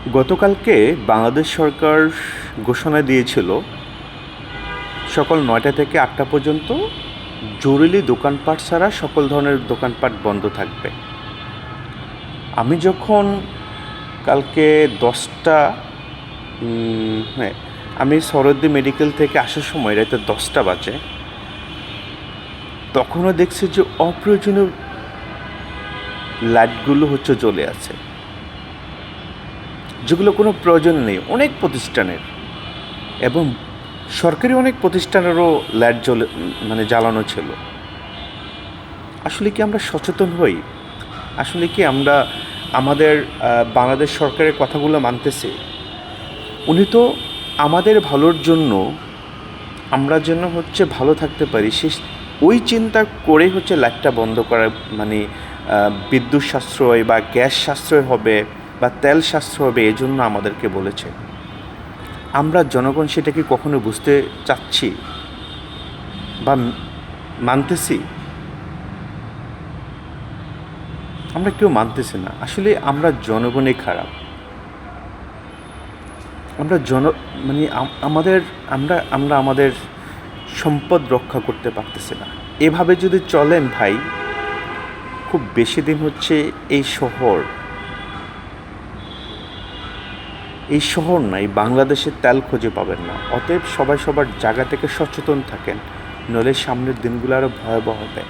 গতকালকে বাংলাদেশ সরকার ঘোষণা দিয়েছিল সকাল ৯টা থেকে ৮টা পর্যন্ত জরুরি দোকানপাট ছাড়া সকল ধরনের দোকানপাট বন্ধ থাকবে। আমি যখন কালকে 10টা হ্যাঁ, আমি সরদ্দি মেডিকেল থেকে আসার সময় রাতে 10টা বাজে, তখনও দেখছি যে অপ্রয়োজনীয় লাইটগুলো জ্বলে আছে, যেগুলো কোনো প্রয়োজন নেই অনেক প্রতিষ্ঠানের, এবং সরকারি অনেক প্রতিষ্ঠানেরও লাইট জ্বালানো ছিল। আসলে কি আমরা সচেতন হই? আসলে কি আমরা আমাদের বাংলাদেশ সরকারের কথাগুলো মানতেছি? উনি তো আমাদের ভালোর জন্য, আমরা যেন ভালো থাকতে পারি ওই চিন্তা করে লাইটটা বন্ধ করা, মানে বিদ্যুৎ সাশ্রয় বা গ্যাস সাশ্রয় হবে বা তেল সাশ্রয় হবে, এই জন্য আমাদেরকে বলেছে। আমরা জনগণ সেটা কি কখনো বুঝতে চাচ্ছি বা মানতেছি? আমরা কেউ মানতেছি না। আসলে আমরা জনগণই খারাপ। আমরা মানে আমাদের আমরা আমরা আমাদের সম্পদ রক্ষা করতে পারতেছি না। এভাবে যদি চলেন ভাই, খুব বেশি দিন এই শহর না, এই বাংলাদেশের তেল খুঁজে পাবেন না। অতএব সবাই সবার জায়গা থেকে সচেতন থাকেন, নইলে সামনের দিনগুলো আরও ভয়াবহ হবে।